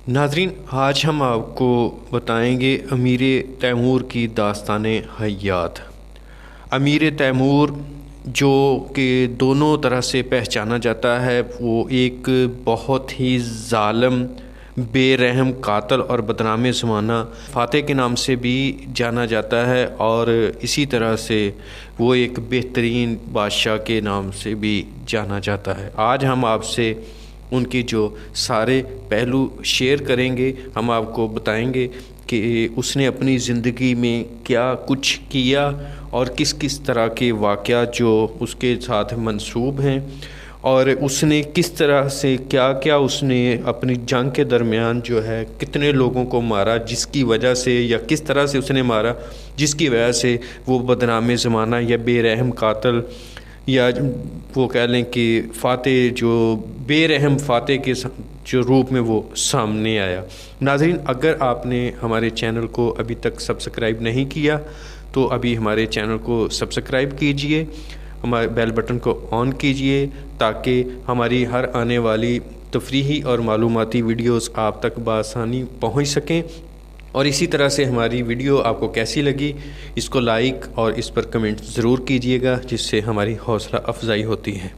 ناظرین، آج ہم آپ کو بتائیں گے امیر تیمور کی داستان حیات۔ امیر تیمور جو کہ دونوں طرح سے پہچانا جاتا ہے، وہ ایک بہت ہی ظالم، بے رحم قاتل اور بدنام زمانہ فاتح کے نام سے بھی جانا جاتا ہے، اور اسی طرح سے وہ ایک بہترین بادشاہ کے نام سے بھی جانا جاتا ہے۔ آج ہم آپ سے ان کے جو سارے پہلو شیئر کریں گے، ہم آپ کو بتائیں گے کہ اس نے اپنی زندگی میں کیا کچھ کیا اور کس کس طرح کے واقعات جو اس کے ساتھ منسوب ہیں، اور اس نے کس طرح سے کیا اس نے اپنی جنگ کے درمیان جو ہے کتنے لوگوں کو مارا، جس کی وجہ سے یا کس طرح سے اس نے مارا جس کی وجہ سے وہ بدنام زمانہ یا بے رحم قاتل، یا وہ کہہ لیں کہ فاتح، جو بے رحم فاتح کے جو روپ میں وہ سامنے آیا۔ ناظرین، اگر آپ نے ہمارے چینل کو ابھی تک سبسکرائب نہیں کیا تو ابھی ہمارے چینل کو سبسکرائب کیجئے، ہمارے بیل بٹن کو آن کیجئے تاکہ ہماری ہر آنے والی تفریحی اور معلوماتی ویڈیوز آپ تک بآسانی پہنچ سکیں۔ اور اسی طرح سے ہماری ویڈیو آپ کو کیسی لگی، اس کو لائک اور اس پر کمنٹ ضرور کیجئے گا، جس سے ہماری حوصلہ افزائی ہوتی ہے۔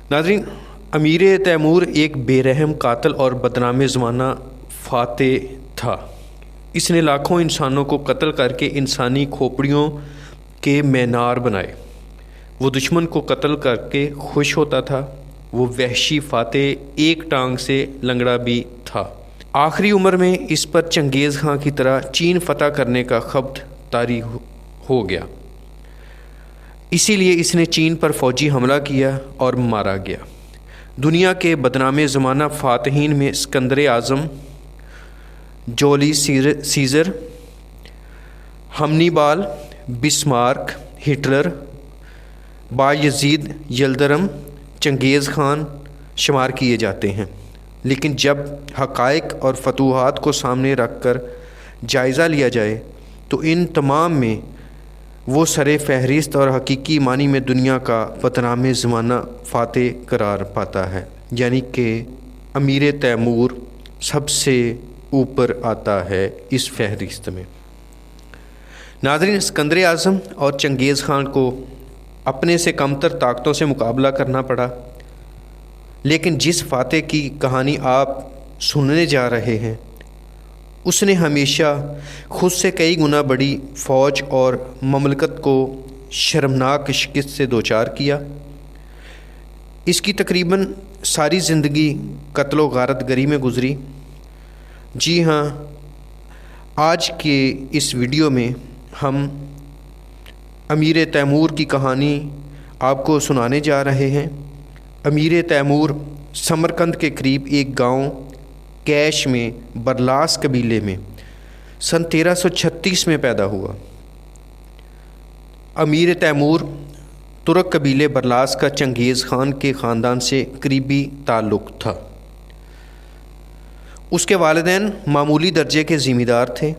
ناظرین، امیر تیمور ایک بے رحم قاتل اور بدنام زمانہ فاتح تھا۔ اس نے لاکھوں انسانوں کو قتل کر کے انسانی کھوپڑیوں کے مینار بنائے۔ وہ دشمن کو قتل کر کے خوش ہوتا تھا۔ وہ وحشی فاتح ایک ٹانگ سے لنگڑا بھی تھا۔ آخری عمر میں اس پر چنگیز خان کی طرح چین فتح کرنے کا خبت طاری ہو گیا، اسی لیے اس نے چین پر فوجی حملہ کیا اور مارا گیا۔ دنیا کے بدنام زمانہ فاتحین میں اسکندر اعظم، Julius Caesar, Hannibal, Bismarck, Hitler, Bayezid Yildirim, Genghis Khan شمار کیے جاتے ہیں۔ لیکن جب حقائق اور فتوحات کو سامنے رکھ کر جائزہ لیا جائے تو ان تمام میں وہ سر فہرست اور حقیقی معنی میں دنیا کا بدنام زمانہ فاتح قرار پاتا ہے، یعنی کہ امیر تیمور سب سے اوپر آتا ہے اس فہرست میں۔ ناظرین، اسکندر اعظم اور چنگیز خان کو اپنے سے کمتر طاقتوں سے مقابلہ کرنا پڑا، لیکن جس فاتح کی کہانی آپ سننے جا رہے ہیں اس نے ہمیشہ خود سے کئی گنا بڑی فوج اور مملکت کو شرمناک شکست سے دوچار کیا۔ اس کی تقریباً ساری زندگی قتل و غارت گری میں گزری۔ جی ہاں، آج کے اس ویڈیو میں ہم امیر تیمور کی کہانی آپ کو سنانے جا رہے ہیں۔ امیر تیمور سمرقند کے قریب ایک گاؤں کیش میں برلاس قبیلے میں سن 1336 میں پیدا ہوا۔ امیر تیمور ترک قبیلے برلاس کا چنگیز خان کے خاندان سے قریبی تعلق تھا۔ اس کے والدین معمولی درجے کے ذمہ دار تھے۔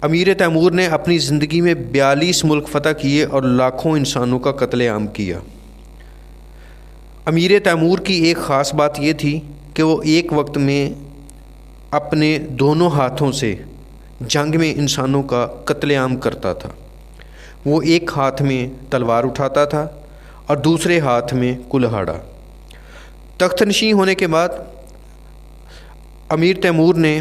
امیر تیمور نے اپنی زندگی میں 42 ملک فتح کیے اور لاکھوں انسانوں کا قتل عام کیا۔ امیر تیمور کی ایک خاص بات یہ تھی کہ وہ ایک وقت میں اپنے دونوں ہاتھوں سے جنگ میں انسانوں کا قتل عام کرتا تھا۔ وہ ایک ہاتھ میں تلوار اٹھاتا تھا اور دوسرے ہاتھ میں کلہاڑا۔ تخت نشین ہونے کے بعد امیر تیمور نے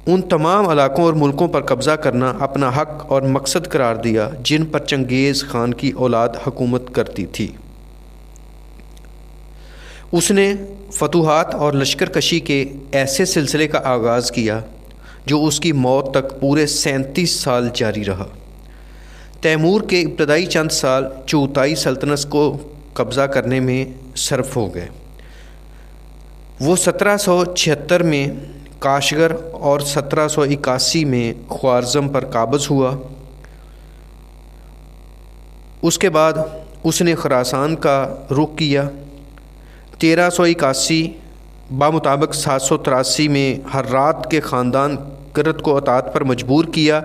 ان تمام علاقوں اور ملکوں پر قبضہ کرنا اپنا حق اور مقصد قرار دیا جن پر چنگیز خان کی اولاد حکومت کرتی تھی۔ اس نے فتوحات اور لشکر کشی کے ایسے سلسلے کا آغاز کیا جو اس کی موت تک پورے 37 سال جاری رہا۔ تیمور کے ابتدائی چند سال چغتائی سلطنت کو قبضہ کرنے میں صرف ہو گئے۔ وہ 1776 میں کاشغر اور 1781 میں خوارزم پر قابض ہوا۔ اس کے بعد اس نے خراسان کا رخ کیا۔ 1381 بمطابق 783 میں ہرات کے خاندان کرت کو اطاعت پر مجبور کیا۔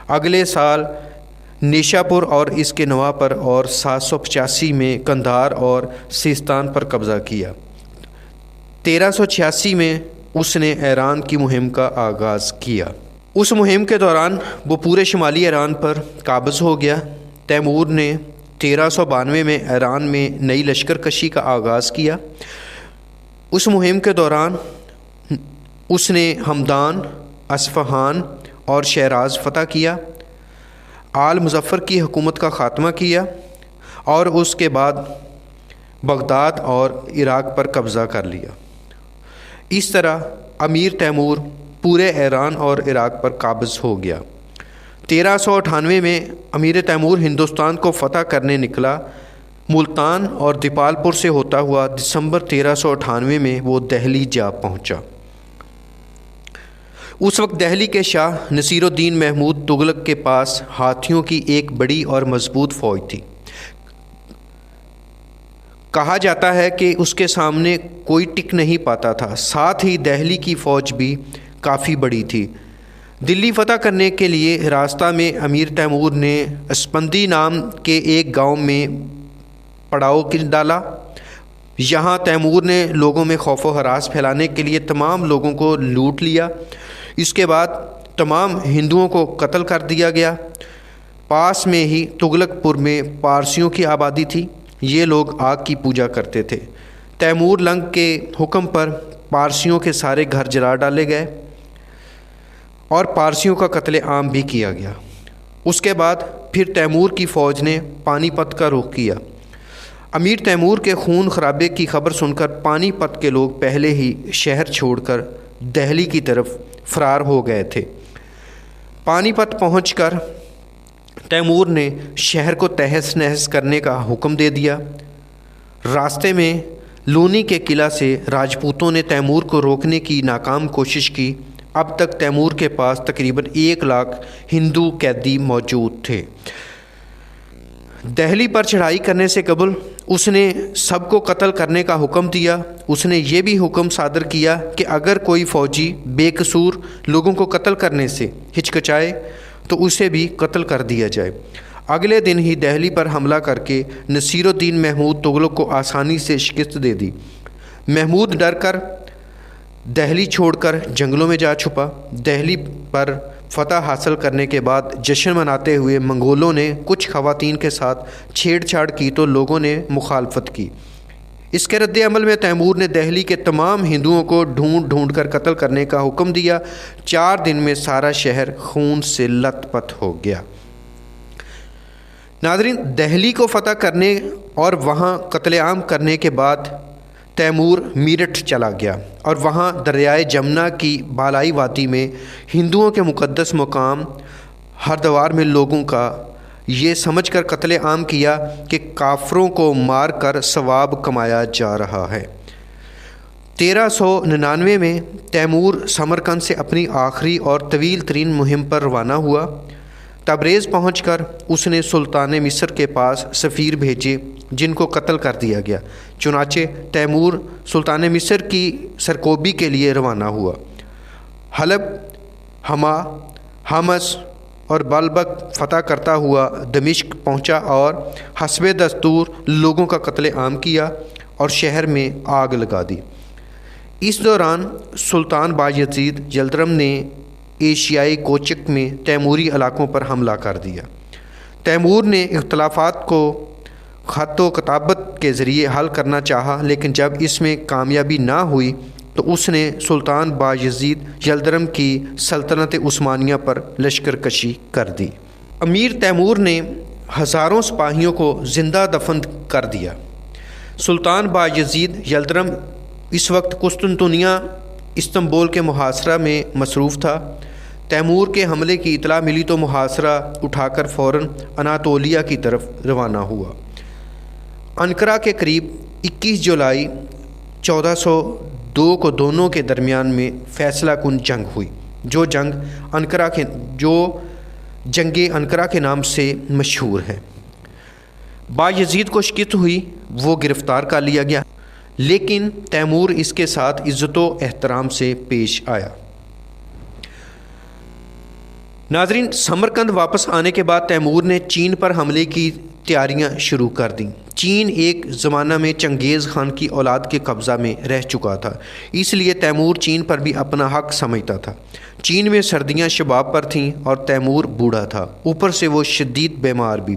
اگلے سال نیشاپور اور اس کے نواح پر، اور 785 میں قندھار اور سیستان پر قبضہ کیا۔ 1386 میں اس نے ایران کی مہم کا آغاز کیا۔ اس مہم کے دوران وہ پورے شمالی ایران پر قابض ہو گیا۔ تیمور نے 1392 میں ایران میں نئی لشکر کشی کا آغاز کیا۔ اس مہم کے دوران اس نے ہمدان، اصفہان اور شیراز فتح کیا، آل مظفر کی حکومت کا خاتمہ کیا اور اس کے بعد بغداد اور عراق پر قبضہ کر لیا۔ اس طرح امیر تیمور پورے ایران اور عراق پر قابض ہو گیا۔ 1398 میں امیر تیمور ہندوستان کو فتح کرنے نکلا۔ ملتان اور دیپال پور سے ہوتا ہوا دسمبر 1398 میں وہ دہلی جا پہنچا۔ اس وقت دہلی کے شاہ نصیر الدین محمود تغلق کے پاس ہاتھیوں کی ایک بڑی اور مضبوط فوج تھی۔ کہا جاتا ہے کہ اس کے سامنے کوئی ٹک نہیں پاتا تھا۔ ساتھ ہی دہلی کی فوج بھی کافی بڑی تھی۔ دلی فتح کرنے کے لیے راستہ میں امیر تیمور نے اسپندی نام کے ایک گاؤں میں پڑاؤ ڈالا۔ یہاں تیمور نے لوگوں میں خوف و ہراس پھیلانے کے لیے تمام لوگوں کو لوٹ لیا۔ اس کے بعد تمام ہندوؤں کو قتل کر دیا گیا۔ پاس میں ہی تغلق پور میں پارسیوں کی آبادی تھی۔ یہ لوگ آگ کی پوجا کرتے تھے۔ تیمور لنگ کے حکم پر پارسیوں کے سارے گھر جلا ڈالے گئے اور پارسیوں کا قتل عام بھی کیا گیا۔ اس کے بعد پھر تیمور کی فوج نے پانی پت کا رخ کیا۔ امیر تیمور کے خون خرابے کی خبر سن کر پانی پت کے لوگ پہلے ہی شہر چھوڑ کر دہلی کی طرف فرار ہو گئے تھے۔ پانی پت پہنچ کر تیمور نے شہر کو تہس نہس کرنے کا حکم دے دیا۔ راستے میں لونی کے قلعہ سے راجپوتوں نے تیمور کو روکنے کی ناکام کوشش کی۔ اب تک تیمور کے پاس تقریباً 1 لاکھ ہندو قیدی موجود تھے۔ دہلی پر چڑھائی کرنے سے قبل اس نے سب کو قتل کرنے کا حکم دیا۔ اس نے یہ بھی حکم صادر کیا کہ اگر کوئی فوجی بے قصور لوگوں کو قتل کرنے سے ہچکچائے تو اسے بھی قتل کر دیا جائے۔ اگلے دن ہی دہلی پر حملہ کر کے نصیر الدین محمود تغلق کو آسانی سے شکست دے دی۔ محمود ڈر کر دہلی چھوڑ کر جنگلوں میں جا چھپا۔ دہلی پر فتح حاصل کرنے کے بعد جشن مناتے ہوئے منگولوں نے کچھ خواتین کے ساتھ چھیڑ چھاڑ کی تو لوگوں نے مخالفت کی۔ اس کے رد عمل میں تیمور نے دہلی کے تمام ہندوؤں کو ڈھونڈ ڈھونڈ کر قتل کرنے کا حکم دیا۔ 4 دن میں سارا شہر خون سے لت پت ہو گیا۔ ناظرین، دہلی کو فتح کرنے اور وہاں قتل عام کرنے کے بعد تیمور میرٹھ چلا گیا اور وہاں دریائے جمنا کی بالائی وادی میں ہندوؤں کے مقدس مقام ہردوار میں لوگوں کا یہ سمجھ کر قتل عام کیا کہ کافروں کو مار کر ثواب کمایا جا رہا ہے۔ 1399 میں تیمور سمرقند سے اپنی آخری اور طویل ترین مہم پر روانہ ہوا۔ تبریز پہنچ کر اس نے سلطان مصر کے پاس سفیر بھیجے جن کو قتل کر دیا گیا۔ چنانچہ تیمور سلطان مصر کی سرکوبی کے لیے روانہ ہوا۔ حلب، حما، حمص اور بلبک فتح کرتا ہوا دمشق پہنچا اور حسب دستور لوگوں کا قتل عام کیا اور شہر میں آگ لگا دی۔ اس دوران سلطان بایزید یلدرم نے ایشیائی کوچک میں تیموری علاقوں پر حملہ کر دیا۔ تیمور نے اختلافات کو خط و کتابت کے ذریعے حل کرنا چاہا، لیکن جب اس میں کامیابی نہ ہوئی تو اس نے سلطان بایزید یلدرم کی سلطنت عثمانیہ پر لشکر کشی کر دی۔ امیر تیمور نے ہزاروں سپاہیوں کو زندہ دفن کر دیا۔ سلطان بایزید یلدرم اس وقت قسطنطنیہ استنبول کے محاصرہ میں مصروف تھا۔ تیمور کے حملے کی اطلاع ملی تو محاصرہ اٹھا کر فوراً اناطولیہ کی طرف روانہ ہوا۔ انقرہ کے قریب 21 جولائی 1402 کو دونوں کے درمیان میں فیصلہ کن جنگ ہوئی، جو جنگ انقرہ کے نام سے مشہور ہے۔ بایزید کو شکست ہوئی، وہ گرفتار کر لیا گیا، لیکن تیمور اس کے ساتھ عزت و احترام سے پیش آیا۔ ناظرین، سمرقند واپس آنے کے بعد تیمور نے چین پر حملے کی تیاریاں شروع کر دیں۔ چین ایک زمانہ میں چنگیز خان کی اولاد کے قبضہ میں رہ چکا تھا، اس لیے تیمور چین پر بھی اپنا حق سمجھتا تھا۔ چین میں سردیاں شباب پر تھیں اور تیمور بوڑھا تھا، اوپر سے وہ شدید بیمار بھی۔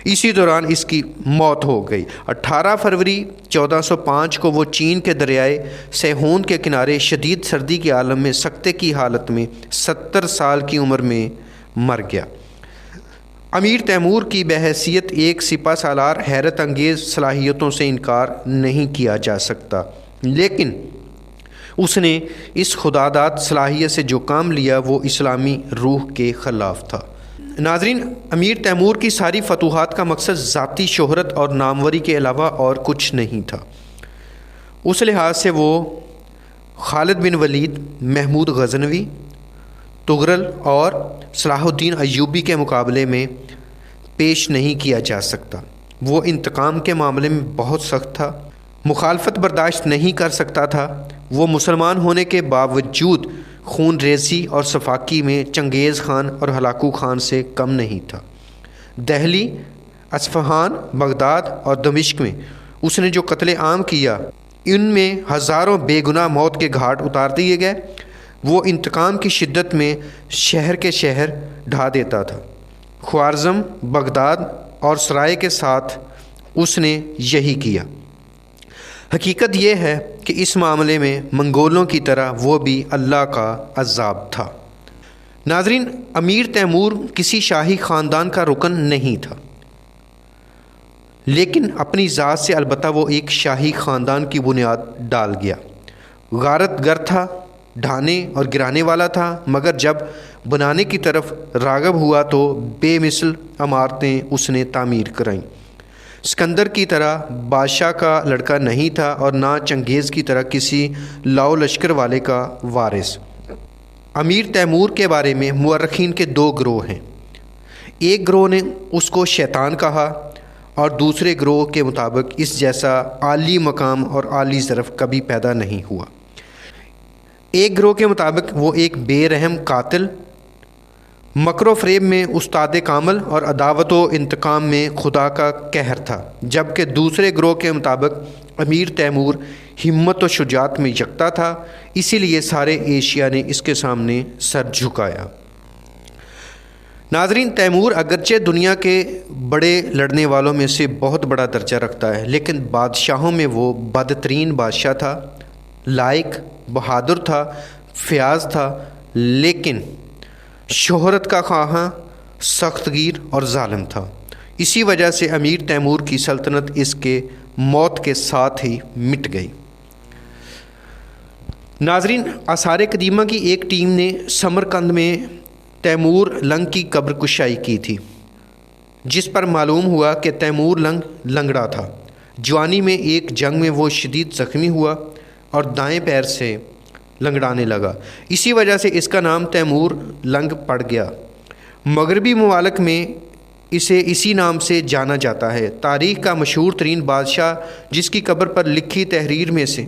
اسی دوران اس کی موت ہو گئی۔ 18 فروری 1405 کو وہ چین کے دریائے سیہون کے کنارے شدید سردی کے عالم میں سکتے کی حالت میں 70 سال کی عمر میں مر گیا۔ امیر تیمور کی بحیثیت ایک سپہ سالار حیرت انگیز صلاحیتوں سے انکار نہیں کیا جا سکتا، لیکن اس نے اس خداداد صلاحیت سے جو کام لیا وہ اسلامی روح کے خلاف تھا۔ ناظرین، امیر تیمور کی ساری فتوحات کا مقصد ذاتی شہرت اور ناموری کے علاوہ اور کچھ نہیں تھا۔ اس لحاظ سے وہ خالد بن ولید، محمود غزنوی، تغرل اور صلاح الدین ایوبی کے مقابلے میں پیش نہیں کیا جا سکتا۔ وہ انتقام کے معاملے میں بہت سخت تھا، مخالفت برداشت نہیں کر سکتا تھا۔ وہ مسلمان ہونے کے باوجود خون ریزی اور صفاقی میں چنگیز خان اور ہلاکو خان سے کم نہیں تھا۔ دہلی، اصفہان، بغداد اور دمشق میں اس نے جو قتل عام کیا، ان میں ہزاروں بے گناہ موت کے گھاٹ اتار دیے گئے۔ وہ انتقام کی شدت میں شہر کے شہر ڈھا دیتا تھا۔ خوارزم، بغداد اور سرائے کے ساتھ اس نے یہی کیا۔ حقیقت یہ ہے کہ اس معاملے میں منگولوں کی طرح وہ بھی اللہ کا عذاب تھا۔ ناظرین، امیر تیمور کسی شاہی خاندان کا رکن نہیں تھا، لیکن اپنی ذات سے البتہ وہ ایک شاہی خاندان کی بنیاد ڈال گیا۔ غارت گر تھا، ڈھانے اور گرانے والا تھا، مگر جب بنانے کی طرف راغب ہوا تو بے مثل عمارتیں اس نے تعمیر کرائیں۔ سکندر کی طرح بادشاہ کا لڑکا نہیں تھا اور نہ چنگیز کی طرح کسی لاؤ لشکر والے کا وارث۔ امیر تیمور کے بارے میں مورخین کے 2 گروہ ہیں۔ ایک گروہ نے اس کو شیطان کہا اور دوسرے گروہ کے مطابق اس جیسا عالی مقام اور عالی ظرف کبھی پیدا نہیں ہوا۔ ایک گروہ کے مطابق وہ ایک بے رحم قاتل، مکر و فریب میں استاد کامل اور عداوت و انتقام میں خدا کا قہر تھا، جبکہ دوسرے گروہ کے مطابق امیر تیمور ہمت و شجاعت میں یکتا تھا، اسی لیے سارے ایشیا نے اس کے سامنے سر جھکایا۔ ناظرین، تیمور اگرچہ دنیا کے بڑے لڑنے والوں میں سے بہت بڑا درجہ رکھتا ہے، لیکن بادشاہوں میں وہ بدترین بادشاہ تھا۔ لائق، بہادر تھا، فیاض تھا، لیکن شہرت کا خواہاں، سخت گیر اور ظالم تھا۔ اسی وجہ سے امیر تیمور کی سلطنت اس کے موت کے ساتھ ہی مٹ گئی۔ ناظرین، آثار قدیمہ کی ایک ٹیم نے سمرقند میں تیمور لنگ کی قبر کشائی کی تھی، جس پر معلوم ہوا کہ تیمور لنگ لنگڑا تھا۔ جوانی میں ایک جنگ میں وہ شدید زخمی ہوا اور دائیں پیر سے لنگڑانے لگا، اسی وجہ سے اس کا نام تیمور لنگ پڑ گیا۔ مغربی ممالک میں اسے اسی نام سے جانا جاتا ہے۔ تاریخ کا مشہور ترین بادشاہ جس کی قبر پر لکھی تحریر میں سے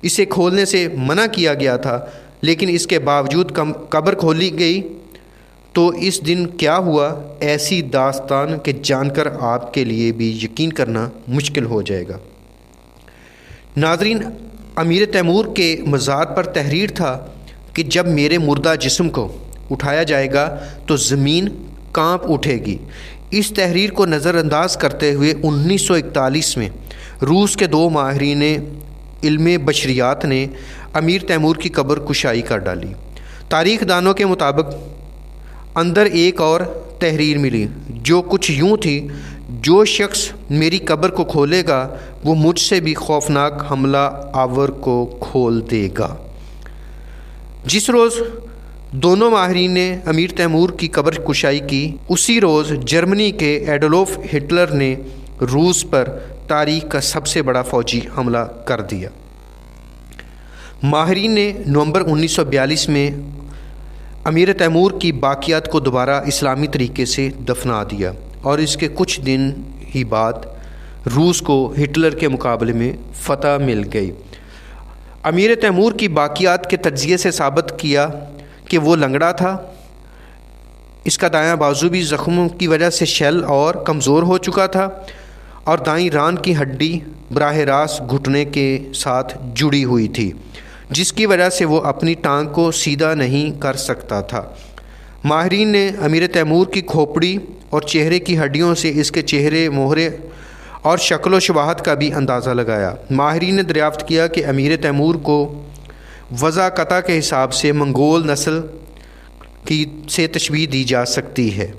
اسے کھولنے سے منع کیا گیا تھا، لیکن اس کے باوجود قبر کھولی گئی، تو اس دن کیا ہوا، ایسی داستان کہ جان کر آپ کے لیے بھی یقین کرنا مشکل ہو جائے گا۔ ناظرین، امیر تیمور کے مزار پر تحریر تھا کہ جب میرے مردہ جسم کو اٹھایا جائے گا تو زمین کانپ اٹھے گی۔ اس تحریر کو نظر انداز کرتے ہوئے 1941 میں روس کے 2 ماہرین علم بشریات نے امیر تیمور کی قبر کشائی کر ڈالی۔ تاریخ دانوں کے مطابق اندر ایک اور تحریر ملی جو کچھ یوں تھی: جو شخص میری قبر کو کھولے گا وہ مجھ سے بھی خوفناک حملہ آور کو کھول دے گا۔ جس روز دونوں ماہرین نے امیر تیمور کی قبر کشائی کی، اسی روز جرمنی کے ایڈولف ہٹلر نے روس پر تاریخ کا سب سے بڑا فوجی حملہ کر دیا۔ ماہرین نے نومبر 1942 میں امیر تیمور کی باقیات کو دوبارہ اسلامی طریقے سے دفنا دیا اور اس کے کچھ دن ہی بعد روس کو ہٹلر کے مقابلے میں فتح مل گئی۔ امیر تیمور کی باقیات کے تجزیے سے ثابت کیا کہ وہ لنگڑا تھا، اس کا دایاں بازو بھی زخموں کی وجہ سے شل اور کمزور ہو چکا تھا اور دائیں ران کی ہڈی براہ راست گھٹنے کے ساتھ جڑی ہوئی تھی، جس کی وجہ سے وہ اپنی ٹانگ کو سیدھا نہیں کر سکتا تھا۔ ماہرین نے امیر تیمور کی کھوپڑی اور چہرے کی ہڈیوں سے اس کے چہرے مہرے اور شکل و شباہت کا بھی اندازہ لگایا۔ ماہرین نے دریافت کیا کہ امیر تیمور کو وضع قطع کے حساب سے منگول نسل سے تشبیہ دی جا سکتی ہے،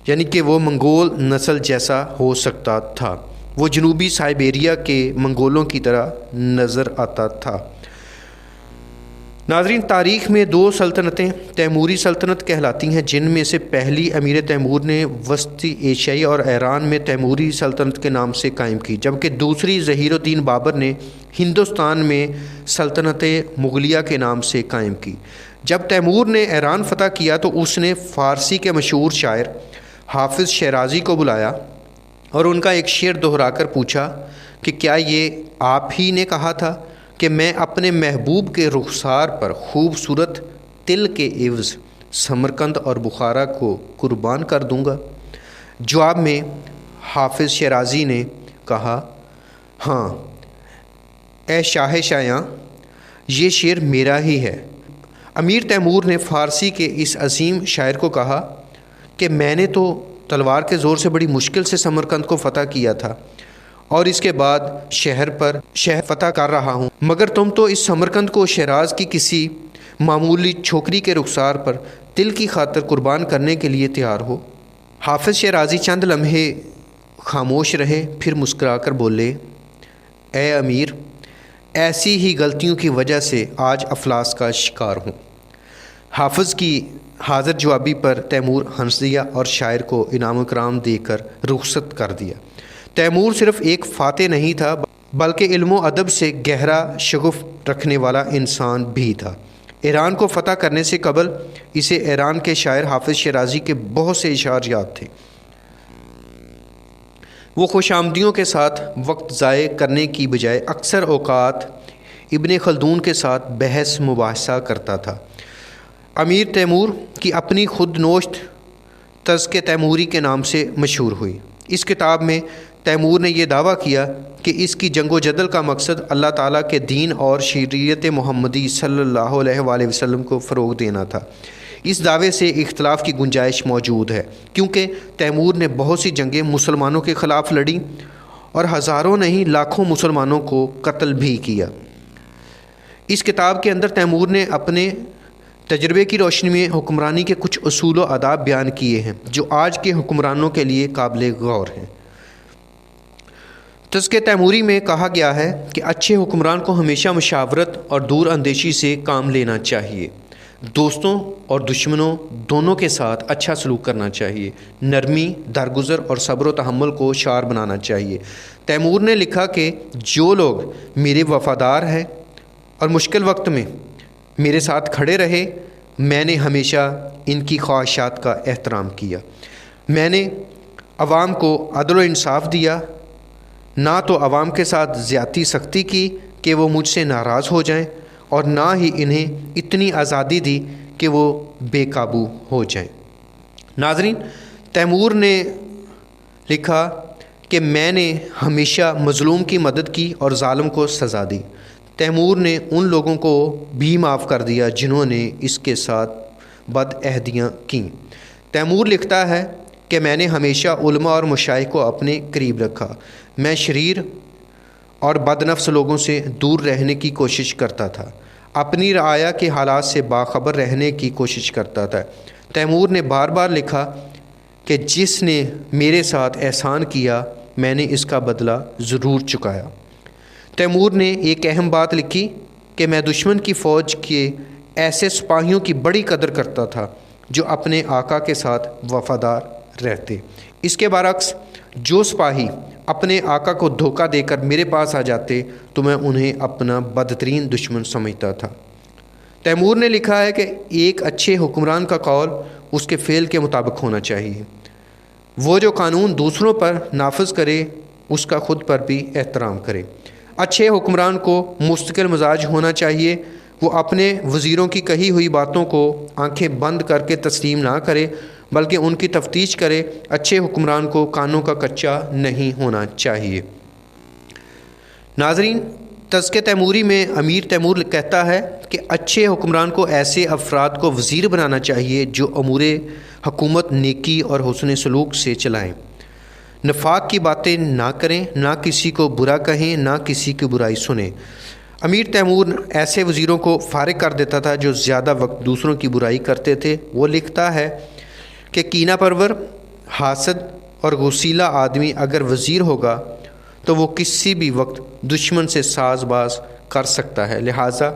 یعنی کہ وہ منگول نسل جیسا ہو سکتا تھا، وہ جنوبی سائبیریا کے منگولوں کی طرح نظر آتا تھا۔ ناظرین، تاریخ میں دو سلطنتیں تیموری سلطنت کہلاتی ہیں، جن میں سے پہلی امیر تیمور نے وسطی ایشیائی اور ایران میں تیموری سلطنت کے نام سے قائم کی، جبکہ دوسری ظہیر الدین بابر نے ہندوستان میں سلطنت مغلیہ کے نام سے قائم کی۔ جب تیمور نے ایران فتح کیا تو اس نے فارسی کے مشہور شاعر حافظ شیرازی کو بلایا اور ان کا ایک شعر دہرا کر پوچھا کہ کیا یہ آپ ہی نے کہا تھا کہ میں اپنے محبوب کے رخسار پر خوبصورت تل کے عوض سمرقند اور بخارا کو قربان کر دوں گا؟ جواب میں حافظ شیرازی نے کہا، ہاں اے شاہ شایاں، یہ شعر میرا ہی ہے۔ امیر تیمور نے فارسی کے اس عظیم شاعر کو کہا کہ میں نے تو تلوار کے زور سے بڑی مشکل سے سمرقند کو فتح کیا تھا اور اس کے بعد شہر فتح کر رہا ہوں، مگر تم تو اس سمرقند کو شیراز کی کسی معمولی چھوکری کے رخسار پر تل کی خاطر قربان کرنے کے لیے تیار ہو۔ حافظ شیرازی چند لمحے خاموش رہے، پھر مسکرا کر بولے، اے امیر، ایسی ہی غلطیوں کی وجہ سے آج افلاس کا شکار ہوں۔ حافظ کی حاضر جوابی پر تیمور ہنس دیا اور شاعر کو انعام و اکرام دے کر رخصت کر دیا۔ تیمور صرف ایک فاتح نہیں تھا بلکہ علم و ادب سے گہرا شغف رکھنے والا انسان بھی تھا۔ ایران کو فتح کرنے سے قبل اسے ایران کے شاعر حافظ شیرازی کے بہت سے اشعار یاد تھے۔ وہ خوش آمدیوں کے ساتھ وقت ضائع کرنے کی بجائے اکثر اوقات ابن خلدون کے ساتھ بحث مباحثہ کرتا تھا۔ امیر تیمور کی اپنی خود نوشت تذکرہ تیموری کے نام سے مشہور ہوئی۔ اس کتاب میں تیمور نے یہ دعویٰ کیا کہ اس کی جنگ و جدل کا مقصد اللہ تعالیٰ کے دین اور شریعت محمدی صلی اللہ علیہ وآلہ وسلم کو فروغ دینا تھا۔ اس دعوے سے اختلاف کی گنجائش موجود ہے، کیونکہ تیمور نے بہت سی جنگیں مسلمانوں کے خلاف لڑیں اور ہزاروں نہیں لاکھوں مسلمانوں کو قتل بھی کیا۔ اس کتاب کے اندر تیمور نے اپنے تجربے کی روشنی میں حکمرانی کے کچھ اصول و آداب بیان کیے ہیں جو آج کے حکمرانوں کے لیے قابل غور ہیں۔ تذکرہ تیموری میں کہا گیا ہے کہ اچھے حکمران کو ہمیشہ مشاورت اور دور اندیشی سے کام لینا چاہیے، دوستوں اور دشمنوں دونوں کے ساتھ اچھا سلوک کرنا چاہیے، نرمی، درگزر اور صبر و تحمل کو شعار بنانا چاہیے۔ تیمور نے لکھا کہ جو لوگ میرے وفادار ہیں اور مشکل وقت میں میرے ساتھ کھڑے رہے، میں نے ہمیشہ ان کی خواہشات کا احترام کیا۔ میں نے عوام کو عدل و انصاف دیا، نہ تو عوام کے ساتھ زیادتی سختی کی کہ وہ مجھ سے ناراض ہو جائیں، اور نہ ہی انہیں اتنی آزادی دی کہ وہ بے قابو ہو جائیں۔ ناظرین، تیمور نے لکھا کہ میں نے ہمیشہ مظلوم کی مدد کی اور ظالم کو سزا دی۔ تیمور نے ان لوگوں کو بھی معاف کر دیا جنہوں نے اس کے ساتھ بد عہدیاں کیں۔ تیمور لکھتا ہے کہ میں نے ہمیشہ علماء اور مشائخ کو اپنے قریب رکھا، میں شریر اور بد نفس لوگوں سے دور رہنے کی کوشش کرتا تھا، اپنی رعایا کے حالات سے باخبر رہنے کی کوشش کرتا تھا۔ تیمور نے بار بار لکھا کہ جس نے میرے ساتھ احسان کیا میں نے اس کا بدلہ ضرور چکایا۔ تیمور نے ایک اہم بات لکھی کہ میں دشمن کی فوج کے ایسے سپاہیوں کی بڑی قدر کرتا تھا جو اپنے آقا کے ساتھ وفادار رہتے۔ اس کے برعکس جو سپاہی اپنے آقا کو دھوکہ دے کر میرے پاس آ جاتے تو میں انہیں اپنا بدترین دشمن سمجھتا تھا۔ تیمور نے لکھا ہے کہ ایک اچھے حکمران کا قول اس کے فعل کے مطابق ہونا چاہیے، وہ جو قانون دوسروں پر نافذ کرے اس کا خود پر بھی احترام کرے۔ اچھے حکمران کو مستقل مزاج ہونا چاہیے، وہ اپنے وزیروں کی کہی ہوئی باتوں کو آنکھیں بند کر کے تسلیم نہ کرے بلکہ ان کی تفتیش کرے۔ اچھے حکمران کو کانوں کا کچا نہیں ہونا چاہیے۔ ناظرین، تذکرہ تیموری میں امیر تیمور کہتا ہے کہ اچھے حکمران کو ایسے افراد کو وزیر بنانا چاہیے جو امور حکومت نیکی اور حسن سلوک سے چلائیں، نفاق کی باتیں نہ کریں، نہ کسی کو برا کہیں، نہ کسی کی برائی سنیں۔ امیر تیمور ایسے وزیروں کو فارغ کر دیتا تھا جو زیادہ وقت دوسروں کی برائی کرتے تھے۔ وہ لکھتا ہے کہ کینہ پرور، حاسد اور غصیلہ آدمی اگر وزیر ہوگا تو وہ کسی بھی وقت دشمن سے ساز باز کر سکتا ہے، لہٰذا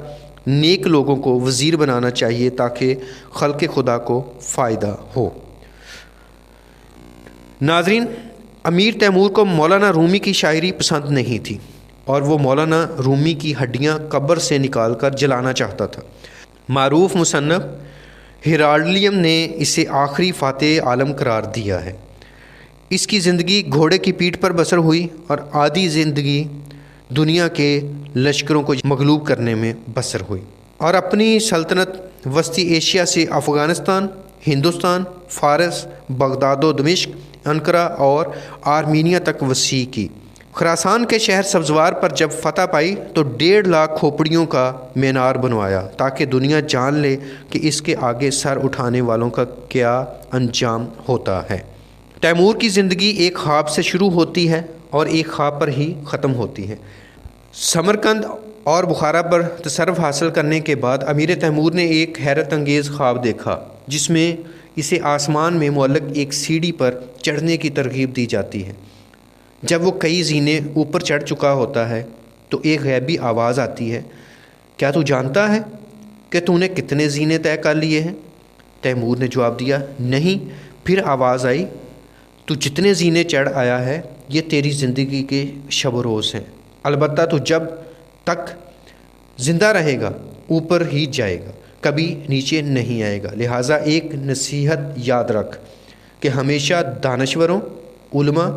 نیک لوگوں کو وزیر بنانا چاہیے تاکہ خلق خدا کو فائدہ ہو۔ ناظرین، امیر تیمور کو مولانا رومی کی شاعری پسند نہیں تھی اور وہ مولانا رومی کی ہڈیاں قبر سے نکال کر جلانا چاہتا تھا۔ معروف مصنف ہیرالڈیم نے اسے آخری فاتح عالم قرار دیا ہے۔ اس کی زندگی گھوڑے کی پیٹھ پر بسر ہوئی اور آدھی زندگی دنیا کے لشکروں کو مغلوب کرنے میں بسر ہوئی، اور اپنی سلطنت وسطی ایشیا سے افغانستان، ہندوستان، فارس، بغداد و دمشق، انقرہ اور آرمینیا تک وسیع کی۔ خراسان کے شہر سبزوار پر جب فتح پائی تو 1.5 لاکھ کھوپڑیوں کا مینار بنوایا تاکہ دنیا جان لے کہ اس کے آگے سر اٹھانے والوں کا کیا انجام ہوتا ہے۔ تیمور کی زندگی ایک خواب سے شروع ہوتی ہے اور ایک خواب پر ہی ختم ہوتی ہے۔ سمرقند اور بخارا پر تصرف حاصل کرنے کے بعد امیر تیمور نے ایک حیرت انگیز خواب دیکھا جس میں اسے آسمان میں معلق ایک سیڑھی پر چڑھنے کی ترغیب دی جاتی ہے۔ جب وہ کئی زینے اوپر چڑھ چکا ہوتا ہے تو ایک غیبی آواز آتی ہے، کیا تو جانتا ہے کہ تو نے کتنے زینے طے کر لیے ہیں؟ تیمور نے جواب دیا، نہیں۔ پھر آواز آئی، تو جتنے زینے چڑھ آیا ہے یہ تیری زندگی کے شب و روز ہیں، البتہ تو جب تک زندہ رہے گا اوپر ہی جائے گا، کبھی نیچے نہیں آئے گا۔ لہٰذا ایک نصیحت یاد رکھ کہ ہمیشہ دانشوروں، علماء،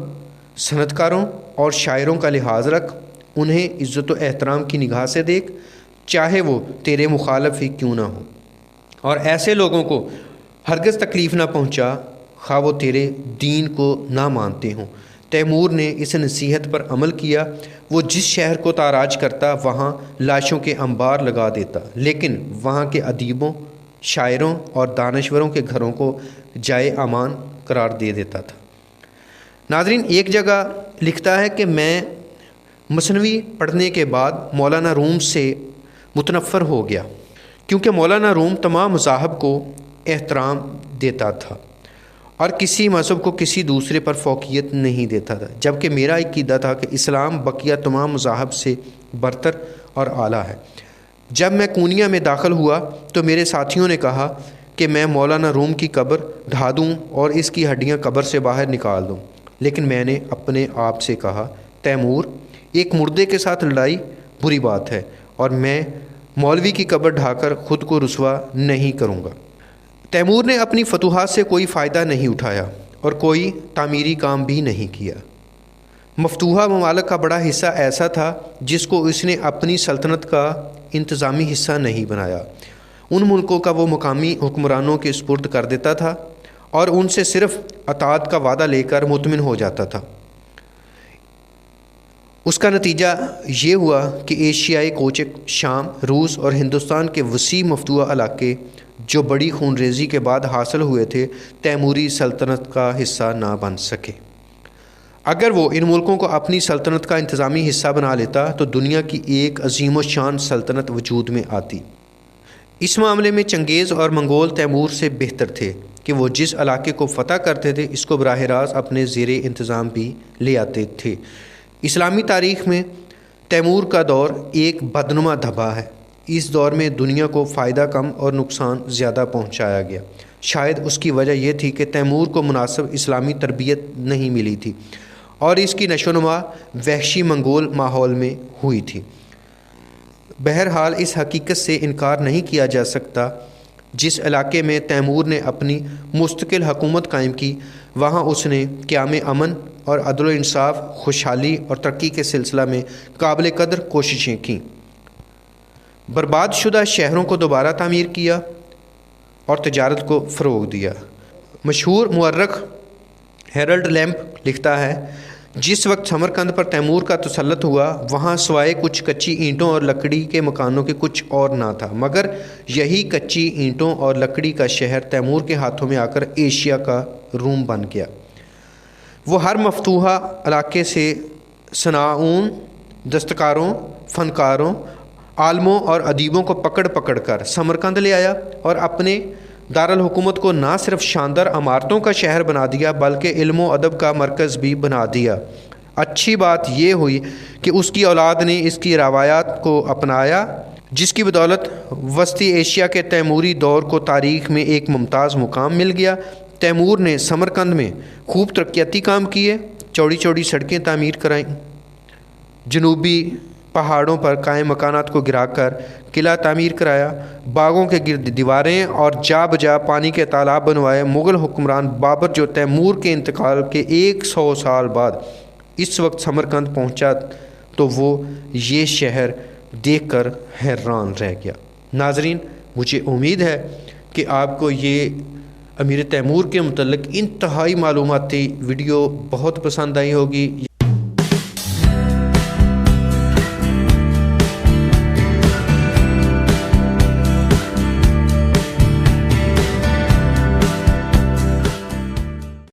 صنعتکاروں اور شاعروں کا لحاظ رکھ، انہیں عزت و احترام کی نگاہ سے دیکھ، چاہے وہ تیرے مخالف ہی کیوں نہ ہو، اور ایسے لوگوں کو ہرگز تکلیف نہ پہنچا خواہ وہ تیرے دین کو نہ مانتے ہوں۔ تیمور نے اس نصیحت پر عمل کیا۔ وہ جس شہر کو تاراج کرتا وہاں لاشوں کے انبار لگا دیتا، لیکن وہاں کے ادیبوں، شاعروں اور دانشوروں کے گھروں کو جائے امان قرار دے دیتا تھا۔ ناظرین، ایک جگہ لکھتا ہے کہ میں مثنوی پڑھنے کے بعد مولانا روم سے متنفر ہو گیا، کیونکہ مولانا روم تمام مذاہب کو احترام دیتا تھا اور کسی مذہب کو کسی دوسرے پر فوقیت نہیں دیتا تھا، جبکہ میرا عقیدہ تھا کہ اسلام بقیہ تمام مذاہب سے برتر اور اعلیٰ ہے۔ جب میں کونیا میں داخل ہوا تو میرے ساتھیوں نے کہا کہ میں مولانا روم کی قبر ڈھا دوں اور اس کی ہڈیاں قبر سے باہر نکال دوں، لیکن میں نے اپنے آپ سے کہا، تیمور، ایک مردے کے ساتھ لڑائی بری بات ہے اور میں مولوی کی قبر ڈھا کر خود کو رسوا نہیں کروں گا۔ تیمور نے اپنی فتوحات سے کوئی فائدہ نہیں اٹھایا اور کوئی تعمیری کام بھی نہیں کیا۔ مفتوحہ ممالک کا بڑا حصہ ایسا تھا جس کو اس نے اپنی سلطنت کا انتظامی حصہ نہیں بنایا۔ ان ملکوں کا وہ مقامی حکمرانوں کے سپرد کر دیتا تھا اور ان سے صرف اطاعت کا وعدہ لے کر مطمئن ہو جاتا تھا۔ اس کا نتیجہ یہ ہوا کہ ایشیائی کوچک، شام، روس اور ہندوستان کے وسیع مفتوحہ علاقے جو بڑی خون ریزی کے بعد حاصل ہوئے تھے، تیموری سلطنت کا حصہ نہ بن سکے۔ اگر وہ ان ملکوں کو اپنی سلطنت کا انتظامی حصہ بنا لیتا تو دنیا کی ایک عظیم و شان سلطنت وجود میں آتی۔ اس معاملے میں چنگیز اور منگول تیمور سے بہتر تھے کہ وہ جس علاقے کو فتح کرتے تھے اس کو براہ راست اپنے زیر انتظام بھی لے آتے تھے۔ اسلامی تاریخ میں تیمور کا دور ایک بدنما دھبا ہے۔ اس دور میں دنیا کو فائدہ کم اور نقصان زیادہ پہنچایا گیا۔ شاید اس کی وجہ یہ تھی کہ تیمور کو مناسب اسلامی تربیت نہیں ملی تھی اور اس کی نشو و نما وحشی منگول ماحول میں ہوئی تھی۔ بہرحال اس حقیقت سے انکار نہیں کیا جا سکتا جس علاقے میں تیمور نے اپنی مستقل حکومت قائم کی وہاں اس نے قیام امن اور عدل و انصاف، خوشحالی اور ترقی کے سلسلہ میں قابل قدر کوششیں کیں۔ برباد شدہ شہروں کو دوبارہ تعمیر کیا اور تجارت کو فروغ دیا۔ مشہور مورخ ہیرلڈ لیمپ لکھتا ہے، جس وقت سمرقند پر تیمور کا تسلط ہوا وہاں سوائے کچھ کچی اینٹوں اور لکڑی کے مکانوں کے کچھ اور نہ تھا، مگر یہی کچی اینٹوں اور لکڑی کا شہر تیمور کے ہاتھوں میں آ کر ایشیا کا روم بن گیا۔ وہ ہر مفتوحہ علاقے سے صناعون، دستکاروں، فنکاروں، عالموں اور ادیبوں کو پکڑ پکڑ کر سمرقند لے آیا اور اپنے دارالحکومت کو نہ صرف شاندار عمارتوں کا شہر بنا دیا بلکہ علم و ادب کا مرکز بھی بنا دیا۔ اچھی بات یہ ہوئی کہ اس کی اولاد نے اس کی روایات کو اپنایا، جس کی بدولت وسطی ایشیا کے تیموری دور کو تاریخ میں ایک ممتاز مقام مل گیا۔ تیمور نے سمرقند میں خوب ترقیاتی کام کیے، چوڑی چوڑی سڑکیں تعمیر کرائیں، جنوبی پہاڑوں پر قائم مکانات کو گرا کر قلعہ تعمیر کرایا، باغوں کے گرد دیواریں اور جا بجا پانی کے تالاب بنوائے۔ مغل حکمران بابر جو تیمور کے انتقال کے 100 سال بعد اس وقت سمرقند پہنچا تو وہ یہ شہر دیکھ کر حیران رہ گیا۔ ناظرین، مجھے امید ہے کہ آپ کو یہ امیر تیمور کے متعلق انتہائی معلوماتی ویڈیو بہت پسند آئی ہوگی۔